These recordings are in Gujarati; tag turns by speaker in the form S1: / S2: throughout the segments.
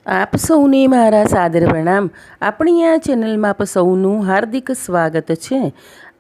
S1: આપ સૌને મારા સાદર પ્રણામ. આપણી આ ચેનલમાં આપ સૌનું હાર્દિક સ્વાગત છે.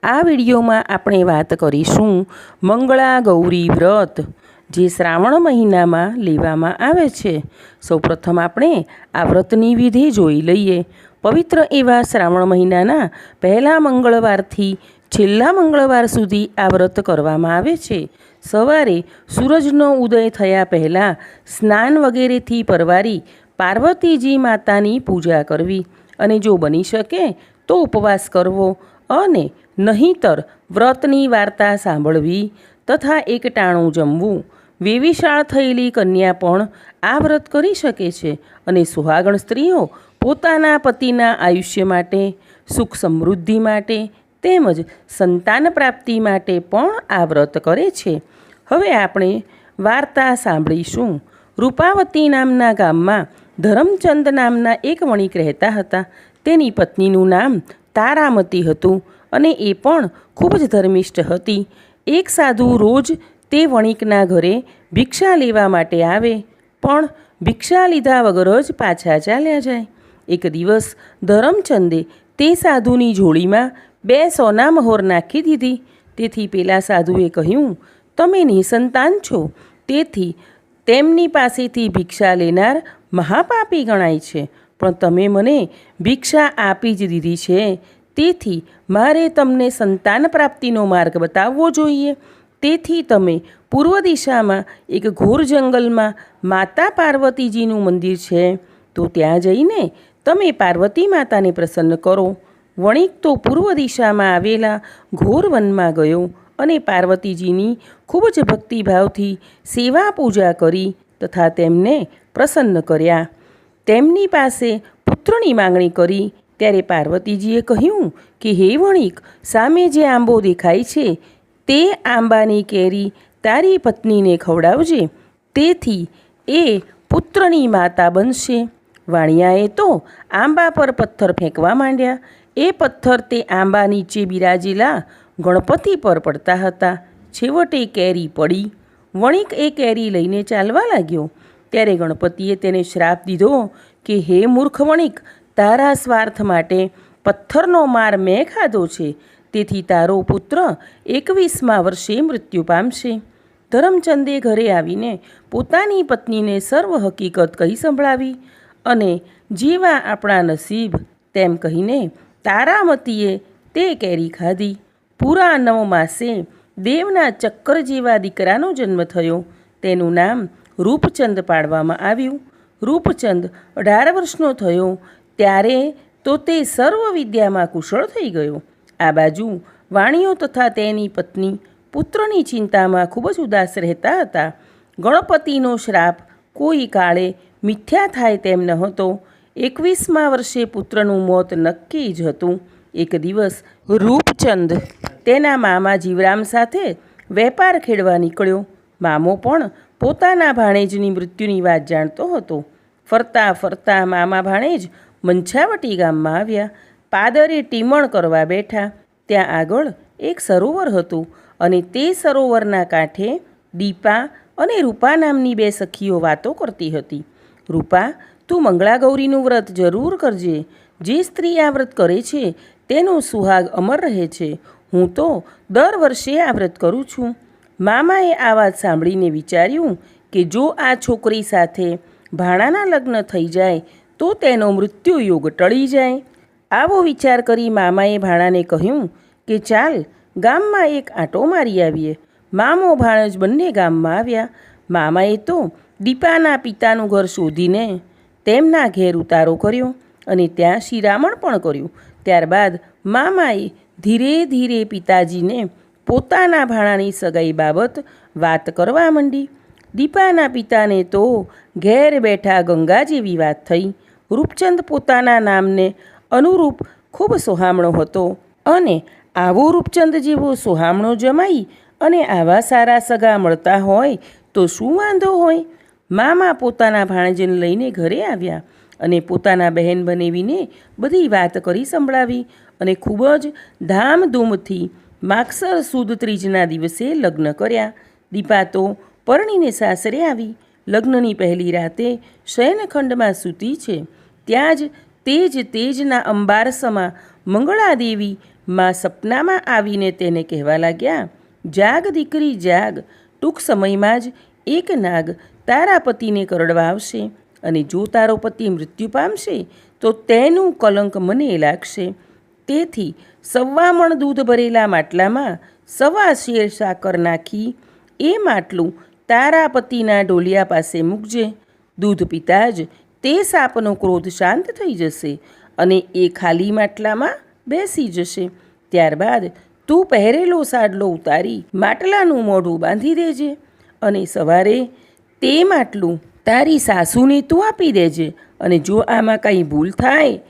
S1: આ વિડીયોમાં આપણે વાત કરીશું મંગળા ગૌરી વ્રત, જે શ્રાવણ મહિનામાં લેવામાં આવે છે. સૌપ્રથમ આપણે આ વ્રતની વિધિ જોઈ લઈએ. પવિત્ર એવા શ્રાવણ મહિનાના પહેલા મંગળવારથી છેલ્લા મંગળવાર સુધી આ વ્રત કરવામાં આવે છે. સવારે સૂરજનો ઉદય થયા પહેલાં સ્નાન વગેરેથી પરવારી પાર્વતીજી માતાની પૂજા કરવી, અને જો બની શકે તો ઉપવાસ કરવો, અને નહીંતર વ્રતની વાર્તા સાંભળવી તથા એકટાણું જમવું. વેવિશાળ થયેલી કન્યા પણ આ વ્રત કરી શકે છે, અને સુહાગણ સ્ત્રીઓ પોતાના પતિના આયુષ્ય માટે, સુખ સમૃદ્ધિ માટે તેમજ સંતાન પ્રાપ્તિ માટે પણ આ વ્રત કરે છે. હવે આપણે વાર્તા સાંભળીશું. રૂપાવતી નામના ગામમાં ધરમચંદ નામના એક વણિક રહેતા હતા. તેની પત્નીનું નામ તારામતી હતું, અને એ પણ ખૂબ જ ધર્મિષ્ઠ હતી. એક સાધુ રોજ તે વણિકના ઘરે ભિક્ષા લેવા માટે આવે, પણ ભિક્ષા લીધા વગર જ પાછા ચાલ્યા જાય. એક દિવસ ધરમચંદે તે સાધુની જોડીમાં 2 સોના મહોર નાખી દીધી. તેથી પેલા સાધુએ કહ્યું, તમે નિસંતાન છો, તેથી તેમની પાસેથી ભિક્ષા લેનાર મહાપાપી ગણાય છે, પણ તમે મને ભિક્ષા આપી જ દીધી છે, તેથી મારે તમને સંતાન પ્રાપ્તિનો માર્ગ બતાવવો જોઈએ. તેથી તમે પૂર્વ દિશામાં એક ઘોર જંગલમાં માતા પાર્વતીજીનું મંદિર છે, તો ત્યાં જઈને તમે પાર્વતી માતાને પ્રસન્ન કરો. વણિક તો પૂર્વ દિશામાં આવેલા ઘોર વનમાં ગયો, અને પાર્વતીજીની ખૂબ જ ભક્તિભાવથી સેવા પૂજા કરી તથા તેમને પ્રસન્ન કર્યા. તેમની પાસે પુત્રની માંગણી કરી. ત્યારે પાર્વતીજીએ કહ્યું કે હે વણિક, સામે જે આંબો દેખાય છે તે આંબાની કેરી તારી પત્નીને ખવડાવજે, તેથી એ પુત્રની માતા બનશે. વાણિયાએ તો આંબા પર પથ્થર ફેંકવા માંડ્યા. એ પથ્થર તે આંબા નીચે બિરાજેલા ગણપતિ પર પડતા હતા. છેવટે કેરી પડી. વણિક એ કેરી લઈને ચાલવા લાગ્યો. ત્યારે ગણપતિએ તેને શ્રાપ દીધો કે હે મૂર્ખ વણિક, તારા સ્વાર્થ માટે પથ્થરનો માર મેં ખાધો છે, તેથી તારો પુત્ર 21મા વર્ષે મૃત્યુ પામશે. ધરમચંદે ઘરે આવીને પોતાની પત્નીને સર્વ હકીકત કહી સંભળાવી, અને જેવા આપણા નસીબ તેમ કહીને તારામતીએ તે કેરી ખાધી. પૂરા 9 માસે દેવના ચક્કર જેવા દીકરાનો જન્મ થયો. તેનું નામ રૂપચંદ પાડવામાં આવ્યું. રૂપચંદ 18 વર્ષનો થયો ત્યારે તો તે સર્વ વિદ્યામાં કુશળ થઈ ગયો. આ બાજુ વાણિયો તથા તેની પત્ની પુત્રની ચિંતામાં ખૂબ જ ઉદાસ રહેતા હતા. ગણપતિનો શ્રાપ કોઈ કાળે મિથ્યા થાય તેમ ન હતો. 21મા વર્ષે પુત્રનું મોત નક્કી જ હતું. એક દિવસ રૂપચંદ તેના મામા જીવરામ સાથે વેપાર ખેડવા નીકળ્યો. મામો પણ પોતાના ભાણેજની મૃત્યુની વાત જાણતો હતો. ફરતા ફરતા મામા ભાણેજ મંછાવટી ગામમાં આવ્યા. પાદરે ટીમણ કરવા બેઠા. ત્યાં આગળ એક સરોવર હતું, અને તે સરોવરના કાંઠે દીપા અને રૂપા નામની 2 સખીઓ વાતો કરતી હતી. રૂપા, તું મંગળા ગૌરીનું વ્રત જરૂર કરજે. જે સ્ત્રી આ વ્રત કરે છે તેનો સુહાગ અમર રહે છે. હું તો દર વર્ષે આ વ્રત કરું છું. મામાએ આ વાત સાંભળીને વિચાર્યું કે જો આ છોકરી સાથે ભાણાના લગ્ન થઈ જાય તો તેનો મૃત્યુ યોગ ટળી જાય. આવો વિચાર કરી મામાએ ભાણાને કહ્યું કે ચાલ ગામમાં એક આંટો મારી આવીએ. મામો ભાણજ બંને ગામમાં આવ્યા. મામાએ તો દીપાના પિતાનું ઘર શોધીને તેમના ઘેર ઉતારો કર્યો, અને ત્યાં શિરામણ પણ કર્યું. ત્યારબાદ મામાએ ધીરે ધીરે પિતાજીને પોતાના ભાણાની સગાઈ બાબત વાત કરવા માંડી. દીપાના પિતાને તો ઘેર બેઠા ગંગા જેવી વાત થઈ. રૂપચંદ પોતાના નામને અનુરૂપ ખૂબ સોહામણો હતો, અને આવો રૂપચંદ જેવો સોહામણો જમાઈ અને આવા સારા સગા મળતા હોય તો શું વાંધો હોય. મામા પોતાના ભાણેજને લઈને ઘરે આવ્યા, અને પોતાના બહેન બનેવીને બધી વાત કરી સંભળાવી, અને ખૂબ જ ધામધૂમથી માગસર સુદ ત્રીજના દિવસે લગ્ન કર્યા. દીપા તો પરણીને સાસરે આવી. લગ્નની પહેલી રાતે શયનખંડમાં સૂતી છે ત્યાં જ તેજના અંબારસમાં મંગળાદેવી માં સપનામાં આવીને તેને કહેવા લાગ્યા, જાગ દીકરી જાગ, ટૂંક સમયમાં જ એક નાગ તારા પતિને કરડવા આવશે અને જો તારો પતિ મૃત્યુ પામશે તો તેનું કલંક મને લાગશે. તેથી 1.25 મણ દૂધ ભરેલા માટલામાં 1.25 શેર સાકર નાખી એ માટલું તારા પતિના ઢોલિયા પાસે મૂકજે. દૂધ પીતા જ તે સાપનો ક્રોધ શાંત થઈ જશે અને એ ખાલી માટલામાં બેસી જશે. ત્યારબાદ તું પહેરેલો સાડલો ઉતારી માટલાનું મોઢું બાંધી દેજે અને સવારે તે માટલું તારી સાસુને તું આપી દેજે અને જો આમાં કંઈ ભૂલ થાય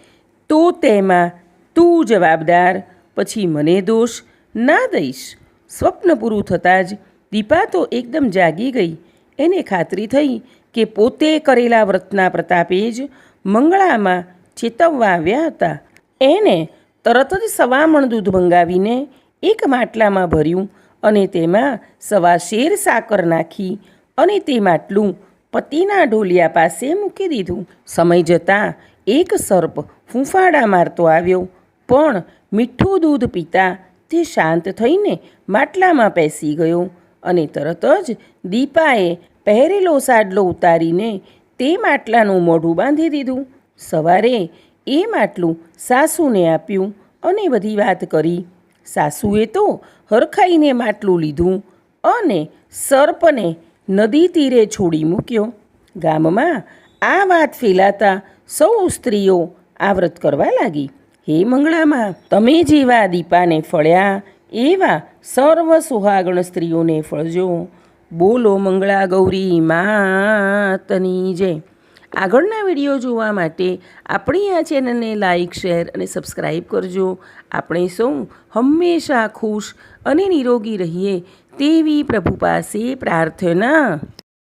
S1: તો તેમાં તું જવાબદાર, પછી મને દોષ ના દઈશ. સ્વપ્ન પૂરું થતાં જ દીપા તો એકદમ જાગી ગઈ. એને ખાતરી થઈ કે પોતે કરેલા વ્રતના પ્રતાપે જ મંગળામાં ચેતવવા આવ્યા હતા. એને તરત જ 1.25 મણ દૂધ મંગાવીને એક માટલામાં ભર્યું અને તેમાં 1.25 શેર સાકર નાખી અને તે માટલું પતિના ઢોલિયા પાસે મૂકી દીધું. સમય જતાં એક સર્પ ફૂંફાડા મારતો આવ્યો, પણ મીઠું દૂધ પીતા તે શાંત થઈને માટલામાં પેસી ગયો અને તરત જ દીપાએ પહેરેલો સાડલો ઉતારીને તે માટલાનું મોઢું બાંધી દીધું. સવારે એ માટલું સાસુને આપ્યું અને બધી વાત કરી. સાસુએ તો હરખાઈને માટલું લીધું અને સર્પને નદી તીરે છોડી મૂક્યો. ગામમાં આ વાત ફેલાતા સૌ સ્ત્રીઓ આ વ્રત કરવા લાગી. હે મંગળામાં, તમે જેવા દીપાને ફળ્યા એવા સર્વ સુહાગણ સ્ત્રીઓને ફળજો. બોલો મંગળા ગૌરી માતની જય. આગળના વિડીયો જોવા માટે આપણી આ ચેનલને લાઈક, શેર અને સબસ્ક્રાઈબ કરજો. આપણે સૌ હંમેશા ખુશ અને નિરોગી રહીએ તેવી પ્રભુ પાસે પ્રાર્થના.